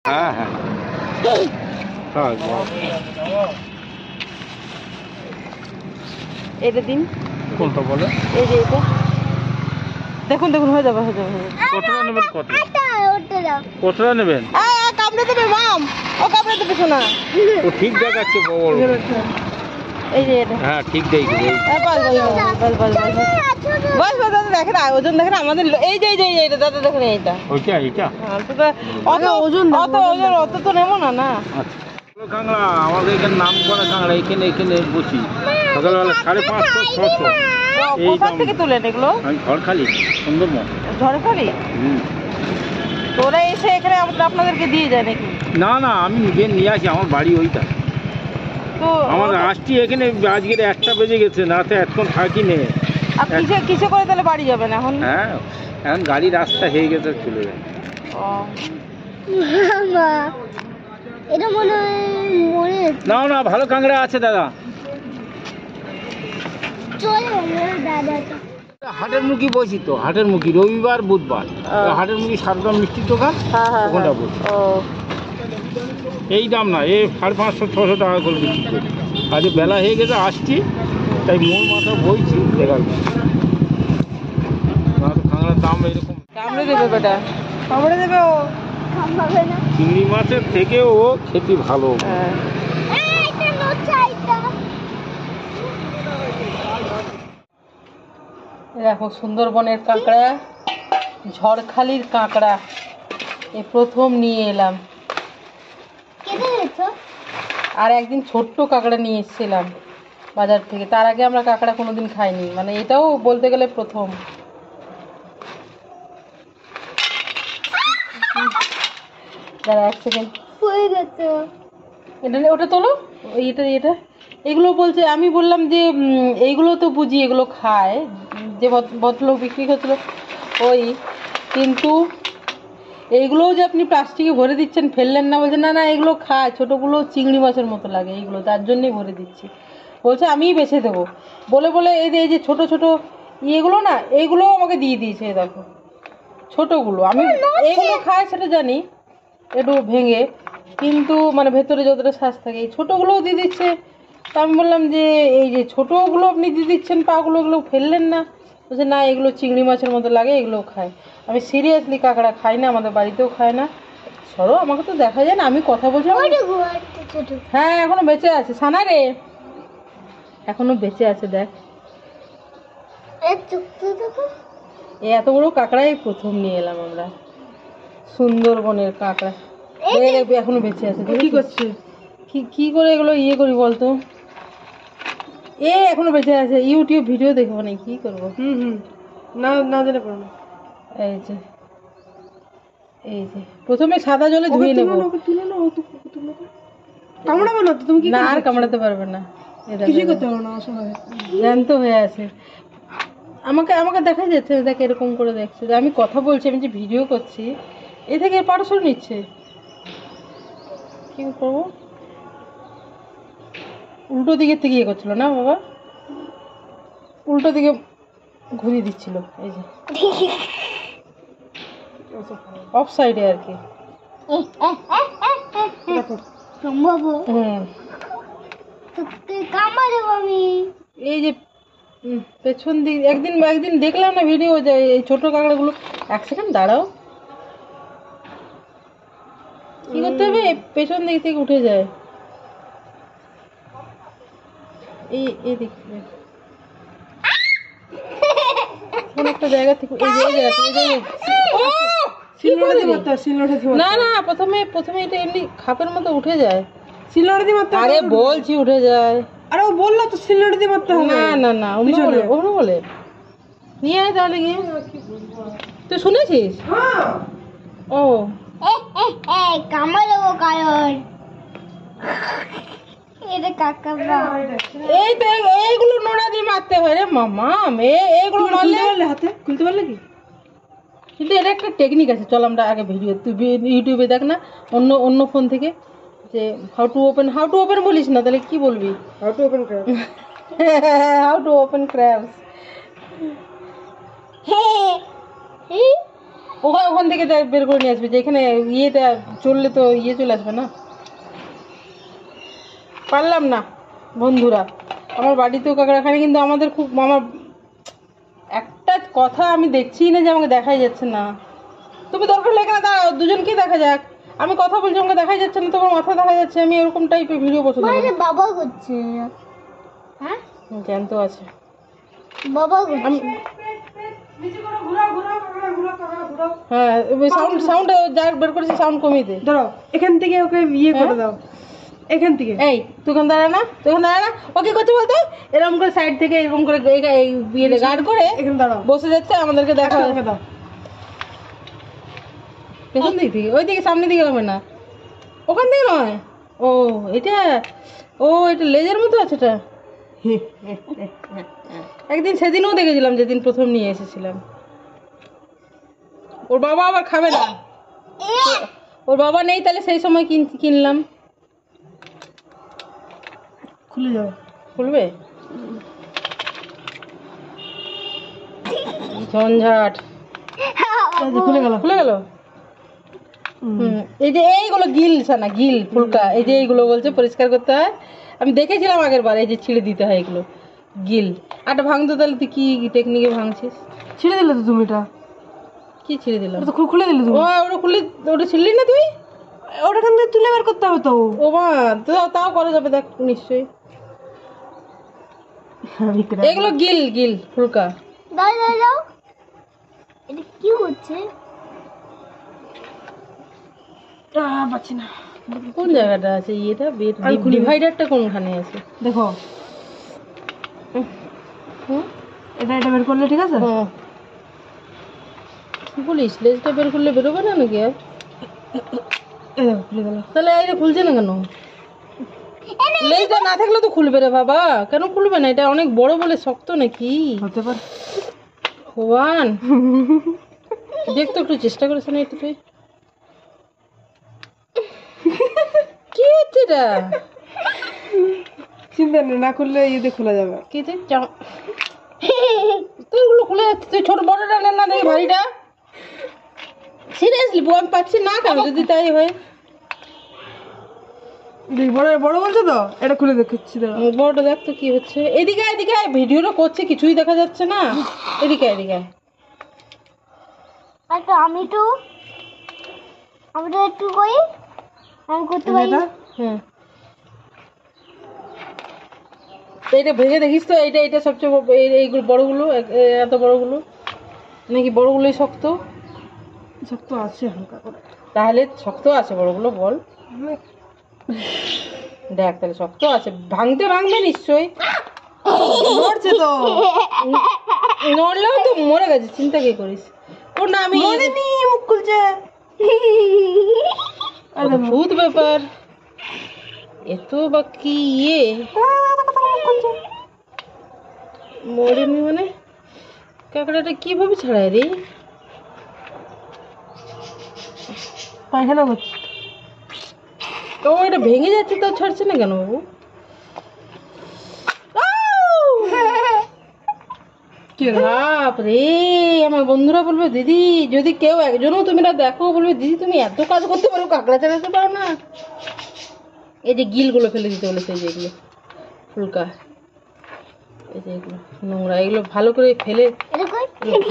হ্যাঁ হ্যাঁ এটা দিন। কোনটা বলে? এই যে এটা দেখুন দেখুন, হয়ে যাবে হয়ে যাবে। কতটা নেবেন? কতটা নেবেন? কামড়ে দেবে মাম, ও কামড়ে দেবে শোনা। ও ঠিক দেখাচ্ছে বড়। এই যে এটা, হ্যাঁ ঠিক দেখবে। বস দাদা দেখেন ওজন, দেখেন আমাদের এই যে এটা দাদা দেখেন এইটা। ওইটা এইটা অত ওজন, অত ওজন অত তো নেবো না। না আচ্ছা কাঁকড়া আমাদের এখানে নাম করা কাঁকড়া, এখানে বসি সকালবেলা 550-600। কোথা থেকে তুলেন এগুলো? আমি ঝড়খালি, সুন্দরবন। ঝড়খালি? তোরা এসে এখানে আপনাদেরকে দিয়ে যায় নাকি? না না, আমি নিজে নিয়ে আসি, আমার বাড়ি ওইটা। তো আমার আসছি এখানে আজকের 1টা বেজে গেছে, না তো এতক্ষণ থাকি নে। কিসে করে তাহলে বাড়ি যাবেন এখন? হ্যাঁ এখন গাড়ি রাস্তা হয়ে গেছে, চলে যাবে। এটা মনে হয় নাও না, ভালো কাঁকড়া আছে দাদা। হাটের মুখী বসি তো, হাটের মুখী রবিবার বুধবার হাটের মুখী সারদা মিষ্টির দোকান, ওখানটা বসি। এই দাম না, এই 550-600 টাকা করে বিক্রি করি। আজ বেলা হয়ে গেছে, আসছি তাই মোর মাথা বইছি দেখার কাঁকড়ার দাম এরকম। কামড়ে দেবে বেটা, কামড়ে দেবে ও। চিংড়ি মাছের থেকেও ও খেতে ভালো। দেখো সুন্দরবনের কাঁকড়া, ঝড়খালির কাঁকড়া এই প্রথম নিয়ে এলাম। আর একদিন ছোট্ট কাঁকড়া নিয়ে এসেছিলাম বাজার থেকে, তার আগে আমরা কাঁকড়া কোনোদিন খাইনি, মানে এটাও বলতে গেলে প্রথম। দাঁড়া 1 সেকেন্ড, এটা ওটা তোলো, এটা এগুলো বলছে। আমি বললাম যে এইগুলো তো বুঝি এগুলো খায়, যে ভদ্রলোক বিক্রি করছিল ওই, কিন্তু এইগুলোও যে আপনি প্লাস্টিকে ভরে দিচ্ছেন, ফেললেন না? বলছে না না এগুলো খায়, ছোটোগুলো চিংড়ি মাছের মতো লাগে এইগুলো, তার জন্যই ভরে দিচ্ছি। বলছে আমিই বেছে দেবো বলে এই যে ছোটো ছোটো ইয়েগুলো না, এইগুলোও আমাকে দিয়ে দিয়েছে। দেখো ছোটোগুলো, আমি এইগুলো খায় সেটা জানি একটু ভেঙে, কিন্তু মানে ভেতরে যতটা শ্বাস থাকে এই ছোটোগুলোও দিয়ে দিচ্ছে। তা আমি বললাম যে এই যে ছোটোগুলো আপনি দিয়ে দিচ্ছেন পাগুলো, এগুলো ফেললেন না? বলছে না এগুলো চিংড়ি মাছের মতো লাগে, এগুলোও খায়। আমি সিরিয়াসলি কাঁকড়া খাই না, আমাদের বাড়িতেও খায় না। সরো, আমাকে তো দেখা যায় না, আমি কথা বলছিলাম। হ্যাঁ এখনো বেঁচে আছে সানা রে, এখনো বেঁচে আছে। দেখ এত বড় কাঁকড়াই প্রথম নিয়ে এলাম আমরা, সুন্দরবনের কাঁকড়া এখনো বেঁচে আছে। কি করছে, কি করে এগুলো ইয়ে করি বলতো? এখনো বেঁচে আছে, ইউটিউব ভিডিও দেখবো না, কি করবো? না দিলে পারবো না। এই যে প্রথমে সাদা জলে ধুয়ে নেবো। কামড়াবো না তো তুমি? না আর কামড়াতে পারবে না, কিছুই করতে পারবো না, জ্যান্ত হয়ে আছে। আমাকে দেখা যাচ্ছে, দেখ এরকম করে দেখছে যে আমি কথা বলছি, আমি যে ভিডিও করছি, এ থেকে পারসল নিচ্ছে। কি করবো? উল্টো দিকের থেকে ইয়ে করছিল না বাবা, উল্টো দিকে ঘুরিয়ে দিচ্ছিল। এই যে অফ সাইডে আর কি। এই যে পেছন দিক একদিন দেখলাম না ভিডিও, যে এই ছোট কাঁকড়াগুলো। 1 সেকেন্ড দাঁড়াও, কি করতে হবে? পেছন দিক থেকে উঠে যায়, এই দিক থেকে কোন একটা জায়গা থেকে, না না প্রথমে এটা এমনি খাপের মতো উঠে যায়। সিলনোড়া দিয়ে মারতে? আরে বলছি উঠে যায়। আরে ও বললো তো সিলনোড়া দিয়ে মারতে হবে। না অন্য বলে নিয়ে আয় তাহলে গিয়ে। তুই শুনেছিস? ও কামড়াবো কারণ এটা কাকাবা। এই তো এইগুলো নোড়া দিয়ে মারতে হয় রে মামা, এইগুলো মারলে হাতে খুলতে পারলে কি? কিন্তু এটা একটা টেকনিক আছে, চল আমরা আগে ভিডিও, তুই ইউটিউবে দেখ না, অন্য ফোন থেকে, যে হাউ টু ওপেন বলিস না, তাহলে কি বলবি? How to open crabs. ওখান থেকে বের করে নিয়ে আসবে, যে এখানে ইয়েতে চললে তো ইয়ে চলে আসবে না। পারলাম না বন্ধুরা, আমার বাড়িতেও কাঁকড়াখানি, কিন্তু আমাদের খুব আমার একটা কথা আমি দেখছি না যে আমাকে দেখাই যাচ্ছে না। তুমি দরকার হলে এখানে দাঁড়াও, দুজনকেই দেখা যাক। আমি কথা বলছি, আমাকে দেখাই যাচ্ছে না, তোমার মাথা দেখা যাচ্ছে। আমি এরকম টাইপের ভিডিও পছন্দ করি। বাবা করছে। হ্যাঁ জ্যান্ত আছে বাবা করছে। আমি হ্যাঁ সাউন্ড যা বের করেছি সাউন্ড কমিয়ে দে। ধরো এখান থেকে ওকে ইয়ে করে দাও, এখান থেকে। এই তুই দাঁড়া না, ও কি করছে বলতো, এরকম করে সাইড থেকে এরকম করে এই বিয়ে গার্ড করে এখানে দাঁড়াও, বসে যাচ্ছে, আমাদেরকে দেখা ওকে দাও। পেছন দিক থেকে, ওই দিকে সামনের দিকে হবে না, ওখান থেকে নয়। ও এটা লেজের মতো আছে এটা। একদিন সেদিনও দেখেছিলাম, যেদিন প্রথম নিয়ে এসেছিলাম। ওর বাবা আবার খাবে না, ওর বাবা নেই, তাহলে সেই সময় কিনলাম। খুলে যাবে, খুলবে ঝঞ্ঝাট। খুলে গেল। খুলে গেল। এই যে এইগুলো গিল ফুলকা, এই যে এইগুলো বলছে পরিষ্কার করতে হয়। আমি দেখেছিলাম আগের বার, এই যে ছিঁড়ে দিতে হয় এগুলো গিল। আটা ভাঙতো, তাহলে তুই কি টেকনিকে ভাঙছিস? ছিঁড়ে দিলে তো তুমি, এটা কি ছিঁড়ে দিলাম? এটা তো খুলে দিলে তুমি। ওটা ছিঁড়লি না তুই? ওটা এখান থেকে তুলে বের করতে হবে তো। ও মা, তাও করা যাবে, দেখ নিশ্চয়ই। এগুলো গিল ফুলকা। দাও দাও দাও। এটা কি হচ্ছে? পাচ্ছি না, কোন জায়গাটা আছে এটা? ডিভাইডারটা কোনখানে আছে দেখো। হুম? এটা বের করলে ঠিক আছে। হ্যাঁ। কি বলিস, লেজটা বের করলে বেরোবে না নাকি আর? এই দেখো খুলে গেল। তাহলে এটা খুলছে না কেন? লেজটা না থাকলে তো খুলবে রে বাবা, কেন খুলবে না? এটা অনেক বড় বলে শক্ত নাকি? হতে পারে। ভগবান, দেখতো একটু চেষ্টা করেছে না একটু তুই? কি হচ্ছে এটা? চিন্তা নেই, না খুললে ইয়ে খোলা যাবে। কি তুই তোরগুলো খুলে যাচ্ছে, তুই ছোট বড়টা নেন না দেখি ভারীটা। সিরিয়াসলি আমি পাচ্ছি না কেন, যদি তাই হয়। বড় বলছো তো, এটা খুলে দেখাচ্ছি। বড়টা দেখ তো কি হচ্ছে। এদিকে ভিডিওটা করছে, কিছুই দেখা যাচ্ছে না। এদিকে আচ্ছা আমি তো একটু কই, আমি করতে পারি। হ্যাঁ, এইটা ভেঙে দেখিস তো। এইটা সবচেয়ে এইগুলো বড়গুলো, এত বড়গুলো নাকি? বড়গুলোই শক্ত শক্ত আছে হালকা করে। তাহলে শক্ত আছে বড়গুলো, বল দেখ, তাহলে শক্ত আছে। ভাঙবে নিশ্চয়ই। নড়ছে তো, নড়লেও তো মরে গেছে, চিন্তা কি করিস? ওর না আমি মুখ খুলছে। ভূত ব্যাপার, এত বা কি ইয়ে। মরেনি মানে কাঁকড়াটা কিভাবে ছাড়ায় রে? পায়খানা করছে তো এটা ভেঙে যাচ্ছে, তো ছাড়ছে না কেন বাবু? বাপ রে, আমার বন্ধুরা বলবে দিদি, যদি কেউ একজনও তুমি দেখো, বলবে দিদি তুমি এত কাজ করতে পারো, কাঁকড়া ছাড়াতে পারো না। এই যে গিলগুলো ফেলে দিতে বলেছে, এই যে এগুলো ফুলকা, এই যে এগুলো নোংরা, এগুলো ভালো করে ফেলে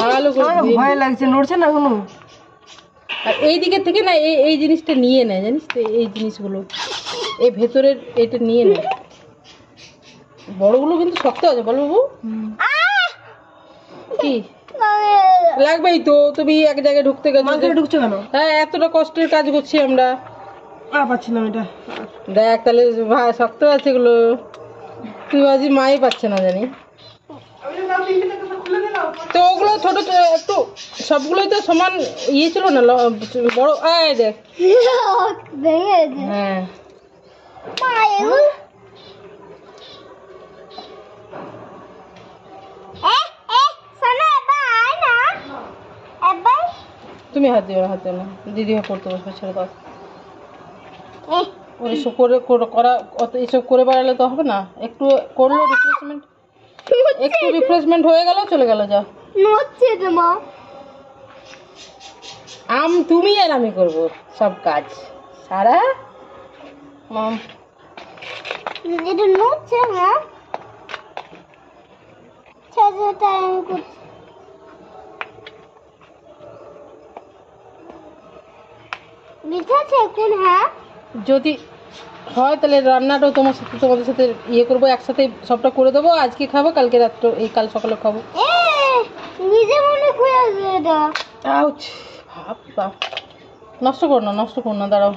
ভালো করে ধুয়ে ভয় লাগছে, নড়ছে না কোনো। আর এই দিকের থেকে না এই জিনিসটা নিয়ে নেয়, জানিস তো? এই জিনিসগুলো এই ভেতরের এটা নিয়ে নেয়। বড়গুলো কিন্তু শক্ত আছে, বল বাবু। কি লাগবেই তো, তুমি এক জায়গায় ঢুকতে গেছো। ঢুকছো কেন? হ্যাঁ, এতটা কষ্টের কাজ করছি আমরা। পাচ্ছিলাম এটা। দেখ তাহলে শক্ত আছে এগুলো। তুই বাজি মাই পাচ্ছে না জানি তো। ওগুলো ছোট একটু, সবগুলোই তো সমান ইয়ে ছিল না, বড়। আয় দেখ, ভেঙে গেছে। হ্যাঁ মা এগুলো শোনো, এবার আয় না, এবার তুমি হাত দিও না, দিদি পড়তে বসবে, ছেড়ে দাও। ওর এসব করা অত এসব করে বেড়ালে তো হবে না। একটু করলো রিফ্রেশমেন্ট হয়ে গেল, চলে গেল, যা নড়ছে তো মা। তুমি আর আমি করব সব কাজ সারা মাম। এটা নড়ছে না, সেটা আমি করছি। বিছাছে কোন? হ্যাঁ, যদি হয় তাহলে রান্নাটাও তোমাদের সাথে ইয়ে করবো, একসাথে সবটা করে দেবো। আজকে খাবো, কালকে রাত্রে কাল সকালে খাবো। নিজে মনে করে এটা আউচ, বাপ নষ্ট করো না দাঁড়াও।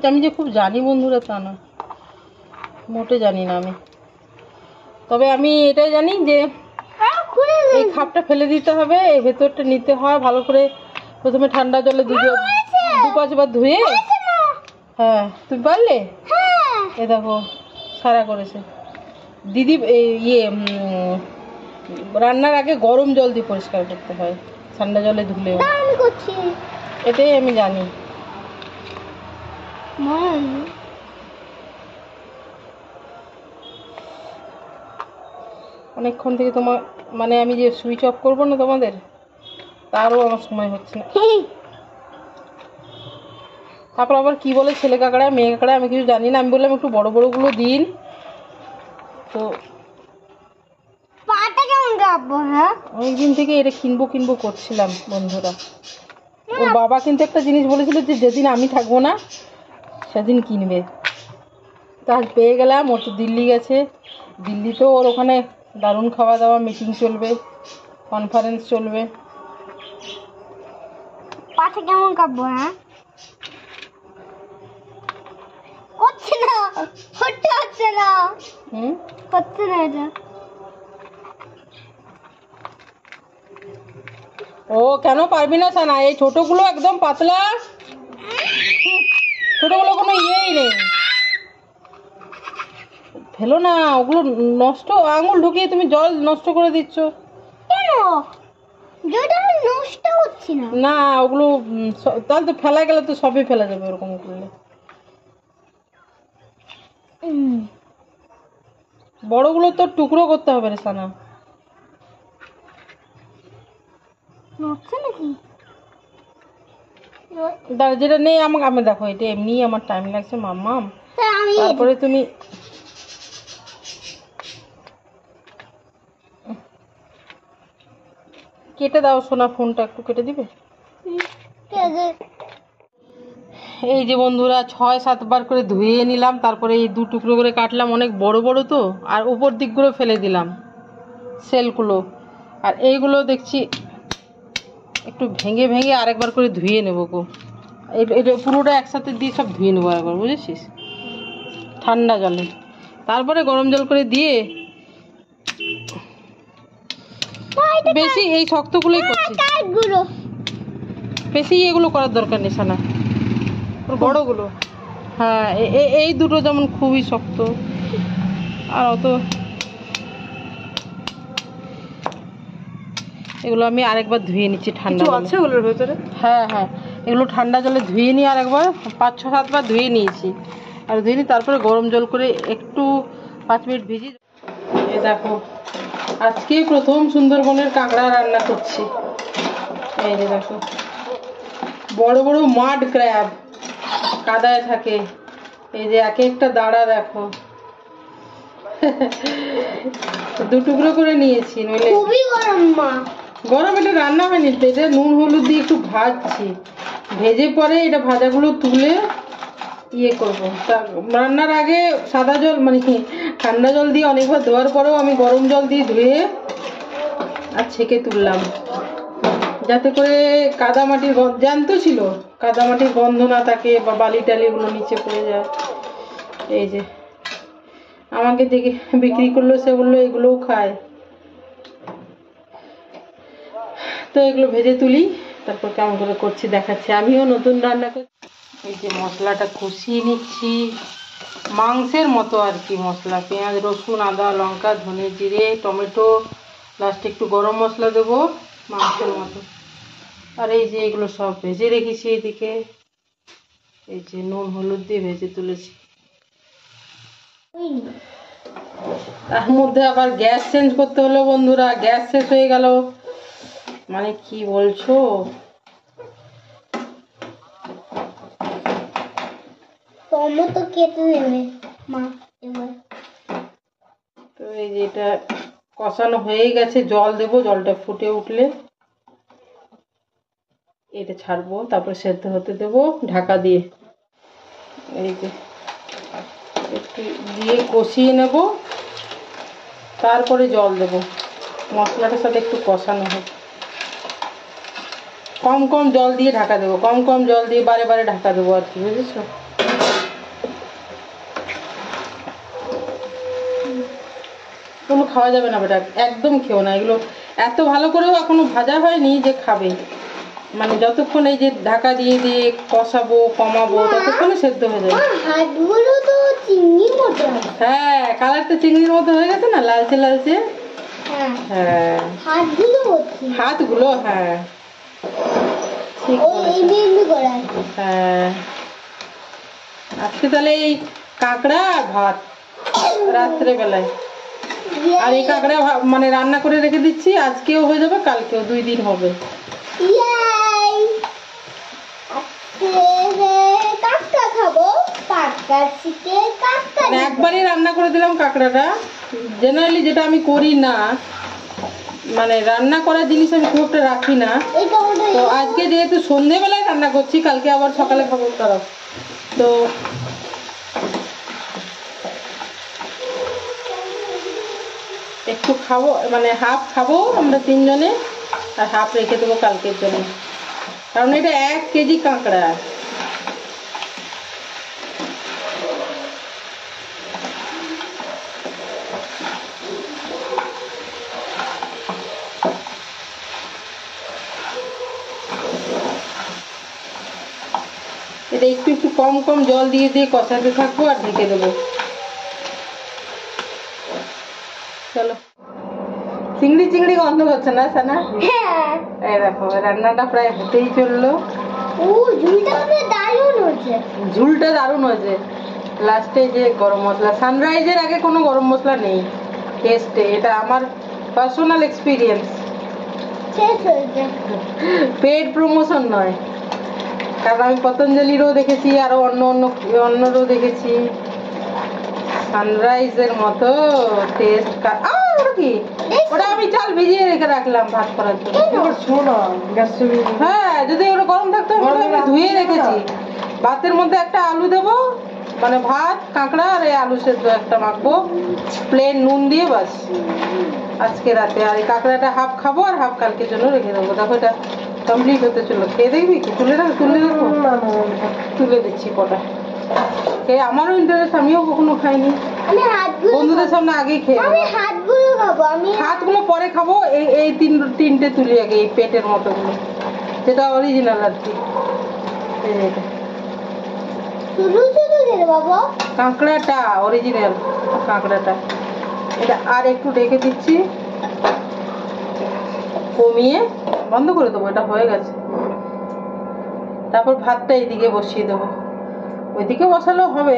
আমি যে খুব জানি বন্ধুরা তা না, মোটে জানি না আমি। তবে আমি এটাই জানি যে এই খাপটা ফেলে দিতে হবে, এই ভেতরটা নিতে হয় ভালো করে। প্রথমে ঠান্ডা জলে দু 5 বার ধুয়ে। হ্যাঁ তুমি পারলে? এ দেখো সারা করেছে দিদি। রান্নার আগে গরম জল দিয়ে পরিষ্কার করতে হয়, ঠান্ডা জলে ধুলেও। আমি করছি, এটাই আমি জানি। অনেকক্ষণ থেকে তোমার মানে আমি যে সুইচ অফ করবো না তোমাদের, তারও আমার সময় হচ্ছে না। তারপর আবার কি বলে ছেলে কাকড়া মেয়ে কাকড়া, আমি কিছু জানি না। আমি বললাম একটু বড় বড়গুলো দিন, তো পাটা কেমন কাঁপবো? হ্যাঁ, অনেকদিন থেকে এটা কিনবো করছিলাম বন্ধুরা। ওর বাবা কিন্তু একটা জিনিস বলেছিল যে যেদিন আমি থাকবো না সেদিন কিনবে। তা আজ পেয়ে গেলাম। ওর তো দিল্লি গেছে, দিল্লিতেও ওর ওখানে দারুণ খাওয়া দাওয়া, মিটিং চলবে, কনফারেন্স চলবে। পাটা কেমন কাঁপবো? হ্যাঁ, হচ্ছে না, হচ্ছে না, হচ্ছে না এটা। ও কেন পারবি না সানা? এই ছোটগুলো একদম পাতলা, ছোটগুলো কোনো ইয়েই নেই। ফেলো না ওগুলো, নষ্ট। আঙুল ঢুকিয়ে তুমি জল নষ্ট করে দিচ্ছ। কেন? যেটা আমি নষ্ট হচ্ছি না। না ওগুলো তাহলে তো ফেলা গেলে তো সবই ফেলা যাবে ওরকম করলে। বড়গুলো তো টুকরো করতে হবে রে সানা। নড়ছে নাকি? যেটা নেই আমি দেখো, এটা এমনি আমার টাইম লাগছে মাম্মাম। আমি তারপরে তুমি কেটে দাও সোনা, ফোনটা একটু কেটে দিবে। এই যে বন্ধুরা 6-7 বার করে ধুয়ে নিলাম, তারপরে এই 2 টুকরো করে কাটলাম। অনেক বড় বড় তো, আর উপর দিকগুলো ফেলে দিলাম, সেলগুলো। আর এইগুলো দেখছি একটু ভেঙে ভেঙে আরেকবার করে ধুয়ে নেবো গো। এটা পুরোটা একসাথে দিয়ে সব ধুয়ে নেবো একবার, বুঝেছিস, ঠান্ডা জলে। তারপরে গরম জল করে দিয়ে বেশি এই শক্তগুলোই করছি, বেশি এগুলো করার দরকার নেই সানা, বড়গুলো। হ্যাঁ এই দুটো যেমন খুবই শক্ত, আর অত এগুলো আমি আরেকবার ধুয়ে নিচ্ছি ঠান্ডা আছে ওগুলোর ভেতরে। হ্যাঁ এগুলো ঠান্ডা জলে ধুয়ে নিয়ে আরেকবার 5-6-7 বার ধুয়ে নিয়েছি। আর ধুয়ে নিই, তারপরে গরম জল করে একটু 5 মিনিট ভিজি। এ দেখো আজকে প্রথম সুন্দরবনের কাঁকড়া রান্না করছি। এই যে দেখো বড় বড় মাড ক্র্যাব, কাদায় থাকে। এই যে এক একটা দাঁড়া দেখো, 2 টুকরো করে নিয়েছি, নইলে খুবই গরম মা। গরম। এটা রান্না হয়নি তো, এটা নুন হলুদ দিয়ে একটু ভাজছি, ভেজে পরে এটা ভাজাগুলো তুলে ইয়ে করবো। তা রান্নার আগে সাদা জল মানে ঠান্ডা জল দিয়ে অনেকবার ধোয়ার পরেও আমি গরম জল দিয়ে ধুয়ে আর ছেঁকে তুললাম, যাতে করে কাদামাটির জ্যান্ত ছিল, কাদামাটির গন্ধ না থাকে বা বালি টালিগুলো নিচে পড়ে যায়। এই যে আমাকে দেখে বিক্রি করলো, সে বললো এগুলোও খায়। তো এগুলো ভেজে তুলি, তারপর কেমন করে করছি দেখাচ্ছি। আমিও নতুন রান্না করছি। এই যে মশলাটা কষিয়ে নিচ্ছি, মাংসের মতো আর কি মশলা। পেঁয়াজ রসুন আদা লঙ্কা ধনে জিরে টমেটো, লাস্টে একটু গরম মশলা দেবো, মাংসের মতো। আর এই যে এগুলো সব ভেজে রেখেছি এদিকে, এই যে নুন হলুদ দিয়ে ভেজে তুলেছি। তার মধ্যে আবার গ্যাস চেঞ্জ করতে হলো বন্ধুরা, গ্যাস শেষ হয়ে গেল। মানে কি বলছো, টমেটো কেটে দেবে মা এবার। তো এই যে এটা কষানো হয়ে গেছে, জল দেবো, জলটা ফুটে উঠলে এটা ছাড়বো, তারপর সেদ্ধ হতে দেবো ঢাকা দিয়ে। এই যে একটু দিয়ে কষিয়ে নেব, তারপরে জল দেব। মশলাটার সাথে একটু কষানো হবে, কম কম জল দিয়ে ঢাকা দেবো, কম কম জল দিয়ে বারে বারে ঢাকা দেবো আর কি, বুঝেছো? এগুলো খাওয়া যাবে না বেটা, একদম খেও না এগুলো। এত ভালো করেও এখনো ভাজা হয়নি যে খাবে, মানে যতক্ষণ এই যে ঢাকা দিয়ে দিয়ে কষাবো কমাবো ততক্ষণে সেদ্ধ হয়ে যাবে। হাতগুলো তো চিংড়ির মতো। হ্যাঁ, কালারটা চিংড়ির মতো হয়ে গেছে না, লালচে লালচে। হ্যাঁ হ্যাঁ, হাতগুলো হচ্ছে হাতগুলো, হ্যাঁ ঠিক ওই বলেছো। এমনি এমনি করে। হ্যাঁ, আজকে তাহলে এই কাঁকড়া আর ভাত রাত্রে বেলায়। আর এই কাঁকড়া মানে রান্না করে রেখে দিচ্ছি, আজকেও হয়ে যাবে, কালকেও, 2 দিন হবে। ইয়াই আজকে কাঁকড়া খাবো, কাঁকড়া চিকেন কাঁকড়া। মানে একবারই রান্না করে দিলাম কাঁকড়াটা। জেনারেলি যেটা আমি করি না, মানে রান্না করা জিনিস আমি খুব একটা রাখি না, এই টমেটো তো আজকে যেহেতু সন্ধেবেলায় রান্না করছি, কালকে আবার সকালে খাবো তারা, তো একটু খাবো, মানে হাফ খাবো আমরা 3 জনে, আর হাফ রেখে দেবো কালকের জন্য, কারণ এটা 1 কেজি কাঁকড়া। এটা একটু একটু কম কম জল দিয়ে দিয়ে কষাতে থাকবো আর ঢেকে দেবো। চলো, চিংড়ি চিংড়ি গন্ধ হচ্ছে না সানা? হ্যাঁ এই দেখো রান্নাটা প্রায় হতেই চললো। ও ঝুলটা হবে দারুণ হচ্ছে। ঝুলটা দারুণ হয়েছে। লাস্টে যে গরম মশলা, সানরাইজের আগে কোনো গরম মশলা নেই টেস্টে, এটা আমার পার্সোনাল এক্সপিরিয়েন্স, শেষ হয়েছে। পেড প্রমোশন নয়, কারণ আমি পতঞ্জলিরও দেখেছি, আরো অন্যরও দেখেছি, সানরাইজের মতো টেস্ট। ওটা কি? ওটা আমি চাল ভিজিয়ে রেখে রাখলাম ভাত করার জন্য। হ্যাঁ, যদি ওটা গরম থাকতো আমি ধুয়ে রেখেছি। ভাতের মধ্যে একটা আলু দেবো, মানে ভাত কাঁকড়া আর এই আলু সেদ্ধ একটা মাখবো প্লেন নুন দিয়ে, বাস আজকে রাতে। আর এই কাঁকড়াটা হাফ খাবো আর হাফ কালকের জন্য রেখে দেবো। দেখো এটা কমপ্লিট হতে চলো, খেয়ে দেখবি কি? তুলে রাখবো, তুলে দিচ্ছি কটা। খেয়ে আমারও ইন্টারেস্ট, আমিও কখনো খাইনি, আমি হাতগুলো বন্ধুদের সামনে আগেই খেয়ে আমি নেবো। হাতগুলো খাবো। আমি হাতগুলো পরে খাবো, এই এই তিনটে তুলি আগে, এই পেটের মতোগুলো, যেটা অরিজিনাল আর কি। এই যে এটা শুধু শুধু খেতে বাবা। কাঁকড়াটা অরিজিনাল কাঁকড়াটা, এটা আর একটু ঢেকে দিচ্ছি, কমিয়ে বন্ধ করে দেবো, এটা হয়ে গেছে। তারপর ভাতটা এইদিকে বসিয়ে দেবো, ওইদিকে বসালেও হবে।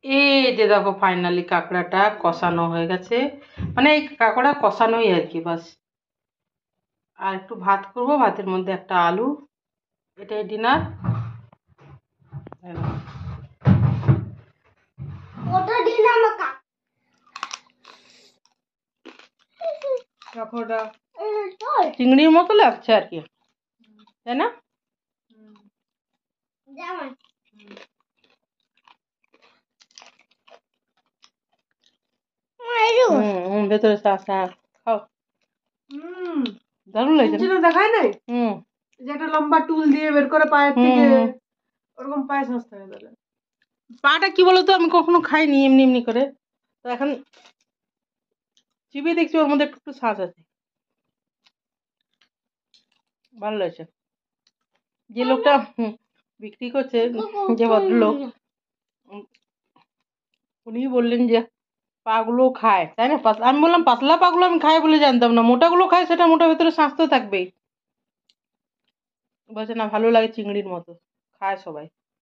এই যে দেখো ফাইনালি কাঁকড়াটা কষানো হয়ে গেছে, মানে এই কাঁকড়া কষানোই আর কি, বাস। আর একটু ভাত করব, ভাতের মধ্যে একটা আলু, এটাই ডিনার। ওটা দিন আমাকে কাঁকড়া চিংড়ির মতো লাগছে আর কি, তাই না? জামা ভেতরে খাও, দারুণ লাগছে না? দেখায় নাই হুম, যে একটা লম্বা টুল দিয়ে বের করে পায়ের থেকে, ওরকম পায়ে সস্তা হয়ে গেল। পাটা কি বলতো, আমি কখনো খাইনি এমনি এমনি করে, তো এখন চিবিয়ে দেখছি ওর মধ্যে একটু একটু শ্বাস আছে, ভালো লাগছে। যে লোকটা বিক্রি করছে, যে ভদ্রলোক, উনি বললেন যে পাগুলো খায়, তাই না? আমি বললাম পাতলা পাগুলো আমি খাই বলে জানতাম না, মোটাগুলো খায়, সেটা মোটা ভেতরে শ্বাস তো থাকবেই। বলছে না, ভালো লাগে চিংড়ির মতো, খায় সবাই।